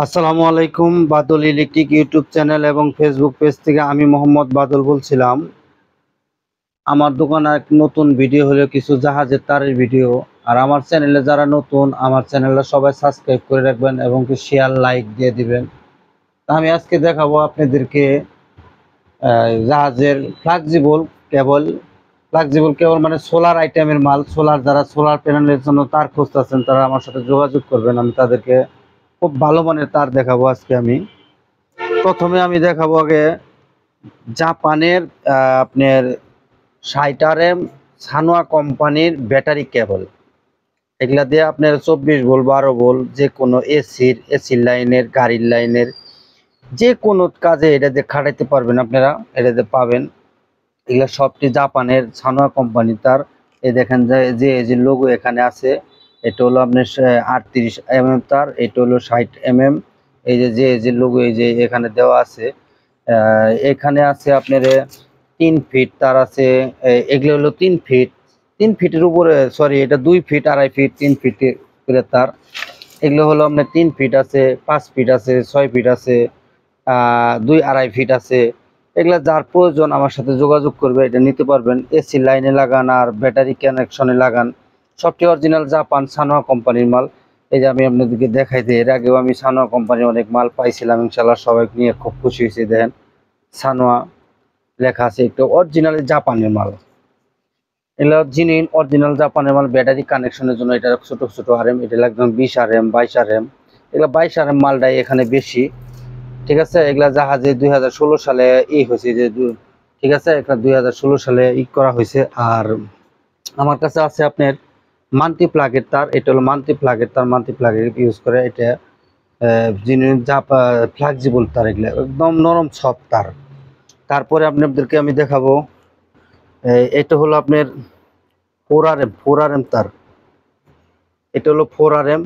আসসালামু আলাইকুম। বাদল electric YouTube channel এবং ফেসবুক পেজ থেকে আমি মোহাম্মদ বাদল বলছিলাম। আমার দোকানে এক নতুন ভিডিও হলো কিছু জাহাজের তারের ভিডিও। আর আমার চ্যানেলে যারা নতুন, আমার চ্যানেলটা সবাই সাবস্ক্রাইব করে রাখবেন এবং কি শেয়ার লাইক দিয়ে দিবেন। তা আমি আজকে দেখাবো আপনাদেরকে জাহাজের ফ্লেক্সিবল কেবল মানে সোলার আইটেমের মাল। যারা সোলার প্যানেলের জন্য তার খুঁজতেছেন তারা আমার সাথে যোগাযোগ করবেন। আমি তাদেরকে খুব ভালো মানের তার দেখাবো আজকে। প্রথমে আমি দেখাবো আগে জাপানের আপনার 60 RM সানোয়া কোম্পানির ব্যাটারি কেবল। এগুলা দিয়ে আপনার 24 ভোল্ট 12 ভোল্ট যে কোনো এসির লাইনের, গাড়ির লাইনের যে কোনো কাজে এটা দিয়ে খাটাইতে পারবেন। আপনারা এটা দিয়ে পাবেন। এগুলা সবটি জাপানের সানোয়া কোম্পানি তার। এই দেখেন যে লোগো এখানে আছে, এটা হলো আপনার 38 mm তার, এটা হলো 60 mm। এই যে লোগো এই যে এখানে দেওয়া আছে, এখানে আছে আপনার 3 ফিট তার আছে। এগুলো হলো 3 ফিট, 3 ফিটের উপরে, সরি এটা 2 ফিট, 2.5 ফিট, 3 ফিট করে তার। এগুলো হলো আপনার 3 ফিট আছে, 5 ফিট আছে, 6 ফিট আছে, 2-2.5 ফিট আছে। এগুলা যার প্রয়োজন আমার সাথে যোগাযোগ করবে, এটা নিতে পারবেন। এসি লাইনে লাগান আর ব্যাটারি কানেকশনে লাগান, সবটি অরিজিনাল জাপান সানোয়া কোম্পানির মাল। এই যে আমি আপনাদেরকে দেখাই দিই, এর আগেও আমি সানোয়া কোম্পানির অনেক মাল পাইছিলাম, ইনশাল্লাহ সবাই নিয়ে খুব খুশি হয়েছে। দেখেন সানোয়া লেখা আছে, একটু অরিজিনাল জাপানের মাল। এগুলো অরিজিনাল জাপানের মাল। ব্যাটারি কানেকশনের জন্য এটা ছোট ছোট RM, এটা একদম 20 RM 22 RM। এগুলো 22 RM মালটাই এখানে বেশি। ঠিক আছে, এগুলা জাহাজে 2016 সালে হয়েছে যে ঠিক আছে, এটা 2016 সালে করা হয়েছে। আর আমার কাছে আছে আপনার মাল্টি প্লাগের তার। এটা হলো মাল্টি প্লাগের তার, মাল্টি প্লাগের ইউজ করে এটা যিনি ফ্লেক্সিবল তার, এগুলো একদম নরম সফট তার। তারপরে আপনাদেরকে আমি দেখাবো এটা হলো আপনার 4RM তার। এটা হলো 4RM।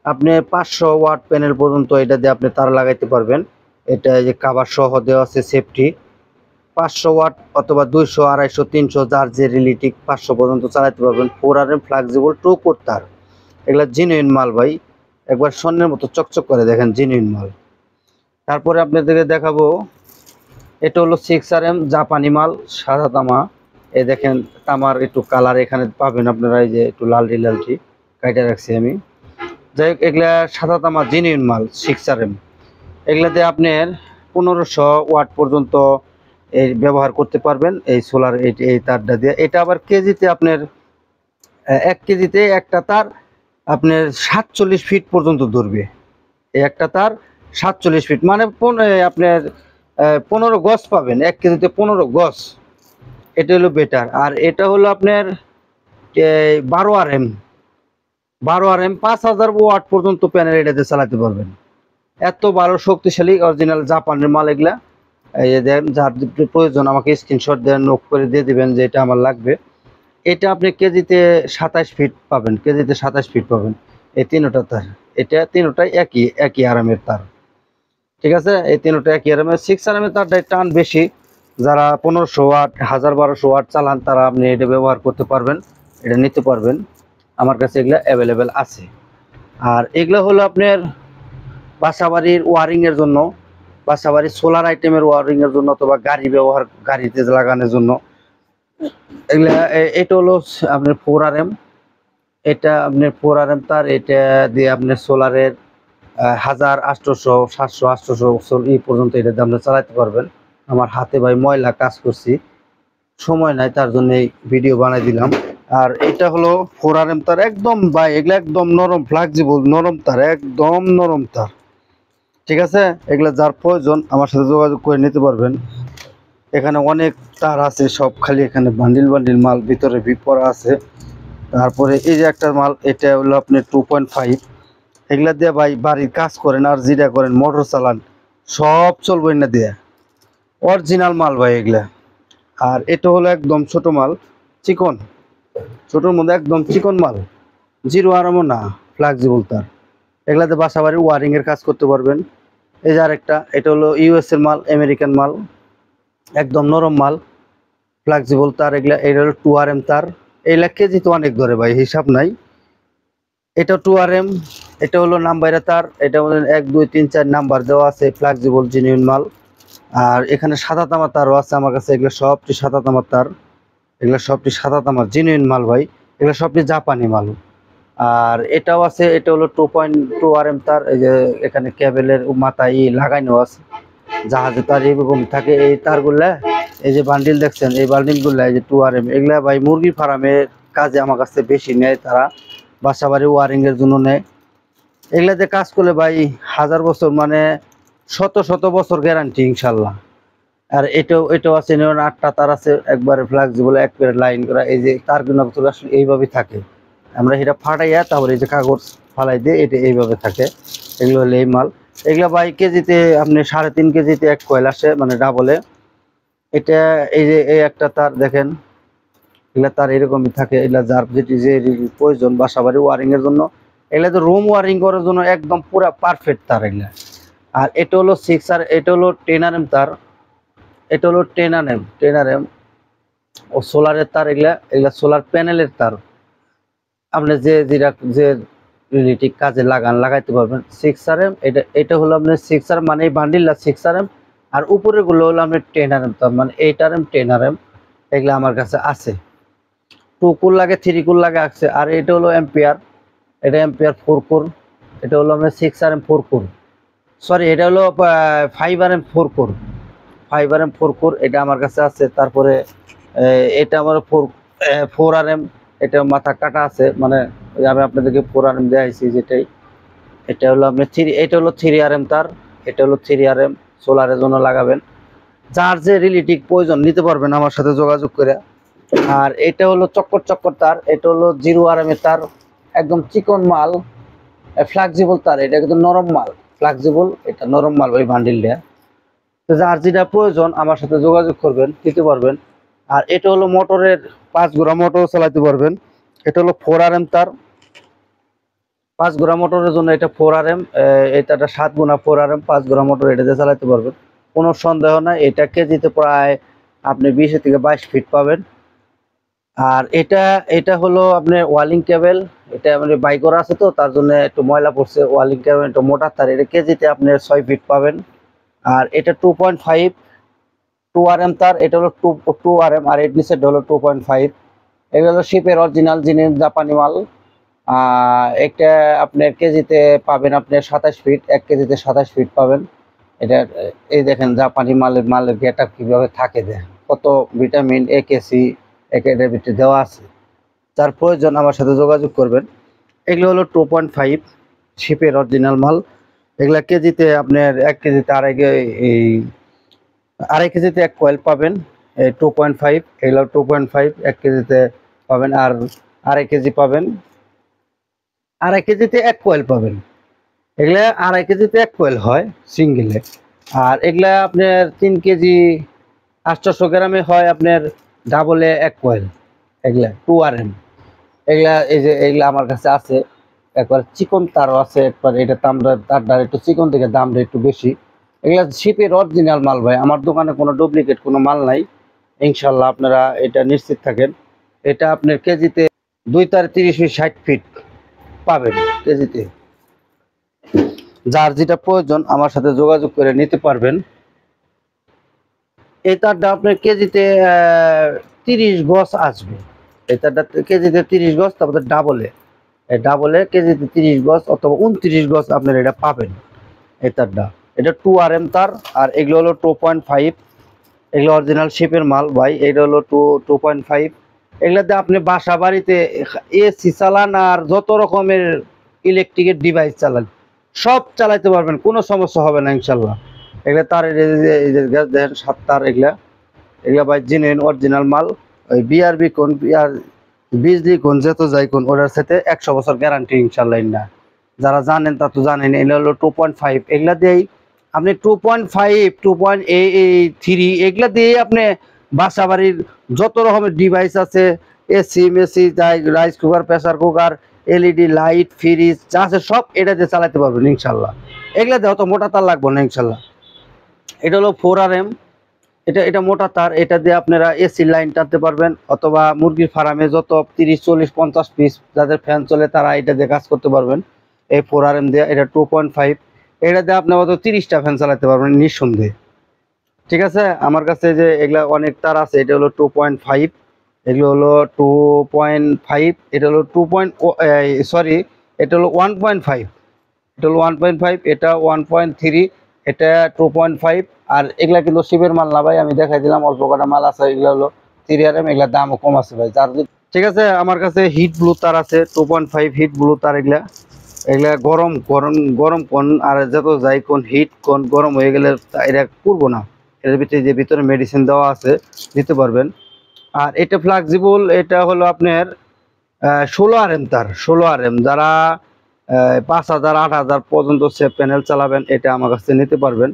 আপনি 500 ওয়াট প্যানেল পর্যন্ত এটা দিয়ে আপনি তার লাগাইতে পারবেন। এটা যে কাভার সহ দেওয়া আছে সেফটি। 500 ওয়াট অথবা 200, 250, 300 যার যে রিলেটিভ 500 পর্যন্ত চালাতে পারবেন। 4RM ফ্লেক্সিবল ট্রুকোর তার। এগুলা জেনুইন মাল ভাই, একবার স্বর্ণের মতো চকচক করে, দেখেন জেনুইন মাল। তারপরে আপনাদেরকে দেখাবো এটা হলো 6RM জাপানি মাল, সাদা তামা। এই দেখেন তামার একটু কালার এখানে পাবেন আপনারা, এই যে একটু লালটি লালটি কাইটা রাখছি আমি। যাই হোক, এগুলা সাদা তামা জেনুইন মাল 6RM। এগুলাতে আপনার 1500 ওয়াট পর্যন্ত এই ব্যবহার করতে পারবেন এই সোলার এই তারটা দিয়ে। এটা আবার কেজিতে আপনার 1 কেজিতে একটা তার আপনার 47 ফিট পর্যন্ত ধরবে। এই একটা তার 47 ফিট মানে আপনার 15 গজ পাবেন, 1 কেজিতে 15 গজ। এটা হলো বেটার। আর এটা হলো আপনার 12 RM, 12 RM 5000 ওয়াট পর্যন্ত প্যানেল এটাতে চালাতে পারবেন। এত ভালো শক্তিশালী অরিজিনাল জাপানের মাল এগুলা। এই যে দেন, যার প্রয়োজন আমাকে স্ক্রিনশট দেন, নোট করে দিয়ে দিবেন যে এটা আমার লাগবে। এটা আপনি কেজিতে 27 ফিট পাবেন, কেজিতে 27 ফিট পাবেন এই তিনটা তার। এটা তিনটাই একই আরামের তার। ঠিক আছে, এই তিনটা একই আরামের। 6RM তারটাই টান বেশি। যারা 1500 ওয়াট 1200 ওয়াট চালান তারা আপনি এটা ব্যবহার করতে পারবেন, এটা নিতে পারবেন। আমার কাছে এগুলা অ্যাভেলেবেল আছে। আর এগুলো হলো আপনার বাসাবাড়ির ওয়ারিং এর জন্য, বাসাবাড়ির সোলার আইটেমের ওয়ারিং এর জন্য, অথবা গাড়িতে লাগানোর জন্য এগুলা। এটা হলো আপনার 4RM। এটা আপনার 4RM তার। এটা দিয়ে আপনার সোলারের 1000, 800, 700, 800 এই পর্যন্ত এটা দিয়ে আপনি চালাতে পারবেন। আমার হাতে ভাই ময়লা কাজ করছি, সময় নাই, তার জন্য এই ভিডিও বানাই দিলাম। আর এটা হলো 4RM তার, একদম ভাই এগুলা একদম নরম ফ্লেক্সিবল নরম তার, একদম নরম তার। ঠিক আছে, এগুলা যার প্রয়োজন আমার সাথে যোগাযোগ করে নিতে পারবেন। এখানে অনেক তার আছে, সব খালি এখানে বান্ডিল বান্ডিল মাল ভিতরে করা আছে। তারপরে এই যে একটা মাল, এটা হলো আপনি 2.5। এগুলা দিয়ে ভাই বাড়ির কাজ করেন আর যেটা করেন, মোটর চালান, সব চলবে না দিয়ে, অরিজিনাল মাল ভাই এগুলা। আর এটা হলো একদম ছোট মাল, চিকন, ছোটোর মধ্যে একদম চিকন মাল, 0RM না, ফ্লেক্সিবল তার। এগুলাতে বাসা বাড়ির ওয়ারিং এর কাজ করতে পারবেন। এই যে আরেকটা, এটা হলো US এর মাল, আমেরিকান মাল, একদম নরম মাল, ফ্লেক্সিবল তার। এগুলা এটা হলো 2RM তার। এইগুলা কেজি তো অনেক ধরে ভাই, হিসাব নাই। এটা 2RM, এটা হলো নাম্বারে তার, এটা হলো 1 2 3 4 নাম্বার দেওয়া আছে, ফ্লেক্সিবল জেনুইন মাল। আর এখানে সাদা তামার তারও আছে আমার কাছে, এগুলো সবটি সাদা তামার তার, এগুলো সবটি সাদা তামার জেনুইন মাল ভাই, এগুলো সবটি জাপানি মাল। আর এটাও আছে, এটা হলো 2.2RM তার, এই যে এখানে কেবলের মাথায় লাগানো আছে, জাহাজে তার এরকম থাকে এই তারগুলা। এই যে বান্ডিল দেখছেন, এই বান্ডিলগুলা এই যে 2RM, এগুলা ভাই মুরগি ফার্মের কাজে আমার কাছে বেশি নেয়, তারা বাসা বাড়ি ওয়ারিং এর জন্য নেয়। এগুলাতে কাজ করলে ভাই 1000 বছর মানে শত শত বছর গ্যারান্টি ইনশাল্লাহ। আর এটাও আছে, 8টা তার আছে, একবারে ফ্লেক্সিবল, একবারে লাইন করা। এই যে তারগুলো আসলে এইভাবেই থাকে, আমরা এটা ফাটাইয়া তারপরে এই যে কাগজ ফালাই দিয়ে এটা এইভাবে থাকে। এগুলো হলো এই মাল। এগুলো ভাই কেজিতে আপনি 3.5 কেজিতে 1 কয়েল আসে, মানে ডাবলে। এটা এই যে এই একটা তার দেখেন, এগুলা তার এরকমই থাকে। এগুলা যার যেটি যে প্রয়োজন বাসা বাড়ি ওয়ারিং এর জন্য, এগুলা তো রুম ওয়ারিং করার জন্য একদম পুরা পারফেক্ট তার এগুলা। আর এটা হলো 6R, এটা হলো 10RM তার, এটা হলো 10RM ও সোলারের তার। এগুলা এগুলা সোলার প্যানেলের তার, আপনি যে যেটা যে রিলেটিভ কাজে লাগাইতে পারবেন। 6RM, এটা হলো আপনার 6R, মানে এই বান্ডিলটা 6RM। আর উপরে গুলো হলো আপনার 10RM তার, মানে 8RM 10RM। এগুলা আমার কাছে আছে, 2 কোর লাগে, 3 কোর লাগে আছে। আর এটা হলো এম্পিয়ার, এটা এম্পিয়ার 4 কোর। এটা হলো আপনার 6RM 4 কোর, সরি এটা হলো 5RM 4 কোর, 5RM 4 কোর, এটা আমার কাছে আছে। তারপরে এটা আমার 4RM, এটা মাথা কাটা আছে, মানে আমি আপনাদেরকে 4RM দেখাইছি যেটাই। এটা হলো আপনার 3, এটা হলো 3RM তার, এটা হলো 3RM সোলারের জন্য লাগাবেন। যার যে রিলেটিভ প্রয়োজন নিতে পারবেন আমার সাথে যোগাযোগ করে। আর এটা হলো চক্কর তার, এটা হলো 0RM এর তার, একদম চিকন মাল, ফ্লেক্সিবল তার, এটা কিন্তু নরম মাল, ফ্লেক্সিবল, এটা নরম মাল ওই বান্ডিলটা। তো যার যেটা প্রয়োজন আমার সাথে যোগাযোগ করবেন, দিতে পারবেন। আর এটা হলো মোটরের 5 গোড়া মোটর চালাতে পারবেন। এটা হলো 4RM তার, 5 গোড়া মোটরের জন্য এটা 4RM, এটা 7 গুণা 4RM 5 গোড়া মোটর, এটাতে চালাতে পারবেন, কোনো সন্দেহ নাই। এটা কেজিতে প্রায় আপনি 20 থেকে 22 ফিট পাবেন। আর এটা এটা হলো আপনার ওয়ালিং কেবল, এটা মানে বাই করা আছে তো তার জন্য একটু ময়লা পড়ছে। ওয়ালিং কেবল একটু মোটা তার, এটা কেজিতে আপনি 6 ফিট পাবেন। আর এটা 2.5 2RM তার, এটা হলো 2RM। আর এর নিচে হলো 2.5। এগুলো হলো শিপের অরিজিনাল জিনিস, জাপানি মাল। একটা আপনার কেজিতে পাবেন আপনার 27 ফিট, 1 কেজিতে 27 ফিট পাবেন। এটা এই দেখেন জাপানি মালের গেট আপ কিভাবে থাকে, দেখেন কত ভিটামিন AKC এর ভিতরে দেওয়া আছে। যার প্রয়োজন আমার সাথে যোগাযোগ করবেন। এগুলো হলো 2.5 শিপের অরিজিনাল মাল। এগুলা কেজিতে আপনার 1 কেজিতে আড়াই কেজিতে 1 কয়েল পাবেন, 2.5। এগুলো 2.5 1 কেজিতে পাবেন। আর আড়াই কেজি পাবেন, আড়াই কেজিতে 1 কয়েল পাবেন। এগুলা আড়াই কেজিতে 1 কয়েল হয় সিঙ্গেলে। আর এগুলা আপনার 3 কেজি 800 গ্রামে হয় আপনার ডাবলে 1 কয়েল। এগুলা 2RM। এগুলা এই যে এগুলা আমার কাছে আছে, একবার চিকন তারও আছে, একবার এটা তারটা একটু চিকন থেকে দামটা একটু বেশি। এগুলা শিপের অরিজিনাল মাল ভাই, আমার দোকানে কোনো ডুপ্লিকেট কোনো মাল নাই, ইনশাল্লাহ আপনারা এটা নিশ্চিত থাকেন। এটা আপনার কেজিতে 2 তার 30 ফিট 60 ফিট পাবেন কেজিতে। যার যেটা প্রয়োজন আমার সাথে যোগাযোগ করে নিতে পারবেন। এই তারটা আপনার কেজিতে 30 গজ আসবে। এই তারটা কেজিতে 30 গজ, তারপরে ডাবলে কেজিতে 30 গজ অথবা 29 গজ আপনার এটা পাবেন এই তারটা। এটা 2RM তার। আর এগুলো হলো 2.5, এগুলো অরিজিনাল শেপের মাল ভাই। এটা হলো 2.5। এগুলাতে আপনি বাসা বাড়িতে AC চালান আর যত রকমের ইলেকট্রিকের ডিভাইস চালান সব চালাইতে পারবেন, কোনো সমস্যা হবে না ইনশাল্লাহ। এগুলা তার গ্যাস দেখেন 7 তার। এগুলা ভাই জেনুইন অরিজিনাল মাল। ওই BRB কোন বিজলি কোন যেত যাই কোন ওটার সাথে 100 বছর গ্যারান্টি ইনশাল্লাহ। না যারা জানেন তা তো জানেন। এগুলো হলো 2.5। এগুলা দিয়েই আপনি 2.5 2.3 এগুলা দিয়ে আপনি বাসা বাড়ির যত রকমের ডিভাইস আছে, AC Messi rice cooker, pressure cooker, LED light, fridge যা আছে সব এটা দিয়ে চালাতে পারবেন ইনশাল্লাহ। এগুলা দিয়ে অত মোটা তার লাগবে না ইনশাল্লাহ। এটা হলো 4RM, এটা এটা মোটা তার, এটা দিয়ে আপনারা এসি লাইন টানতে পারবেন, অথবা মুরগির ফার্মে যত 30 40 50 পিস যাদের ফ্যান চলে তারা এটা দিয়ে কাজ করতে পারবেন। এই 4RM দিয়ে, এটা 2.5, এটা দিয়ে আপনি অত 30টা ফ্যান চালাতে পারবেন নিঃসন্দেহে। ঠিক আছে, আমার কাছে যে এগুলা অনেক তার আছে, এটা হলো 2.5, এগুলো হলো 2.5, এটা হলো 2. এটা হলো 1.5, এটা হলো 1.5, এটা 1.3, এটা 2.5। আর এগুলা কিন্তু শিপের মাল না ভাই, আমি দেখাই দিলাম অল্প কটা মাল আছে, এগুলো হলো 3RM, এগুলার দামও কম আছে ভাই। ঠিক আছে, আমার কাছে হিট ব্লু তার আছে 2.5 হিট ব্লু তার। এগুলা এগুলা গরম গরম গরম কোন আর যত যাই কোন হিট কোন গরম হয়ে গেলে এটা করবো না, এর ভিতরে যে ভিতরে মেডিসিন দেওয়া আছে দিতে পারবেন। আর এটা ফ্লেক্সিবল, এটা হলো আপনার 16RM তার, 16RM। যারা 5000 8000 পর্যন্ত সেভ প্যানেল চালাবেন এটা আমার কাছে নিতে পারবেন।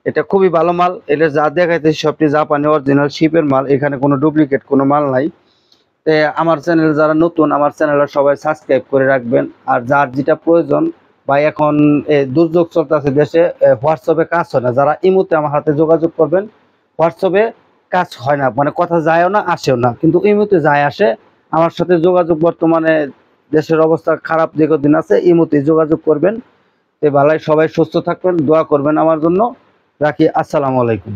এটা খুবই ভালো মাল, এটা যা দেখাইতেছি সবটি জাপানি অরিজিনাল শিপের মাল, এখানে কোনো ডুপ্লিকেট কোনো মাল নাই। তে আমার চ্যানেল যারা নতুন, আমার চ্যানেলে সবাই সাবস্ক্রাইব করে রাখবেন। আর যার যেটা প্রয়োজন, বা এখন দুর্যোগ চলতেছে দেশে, হোয়াটসঅ্যাপে কাজ হয় না, যারা ইমোতে আমার হাতে যোগাযোগ করবেন। হোয়াটসঅ্যাপে কাজ হয় না, মানে কথা যায়ও না আসেও না, কিন্তু ইমোতে যায় আসে। আমার সাথে যোগাযোগ, বর্তমানে দেশের অবস্থা খারাপ দীর্ঘদিন আছে, ইমোতে যোগাযোগ করবেন। ভালাই সবাই সুস্থ থাকবেন, দোয়া করবেন আমার জন্য। রাখি, আসসালামু আলাইকুম।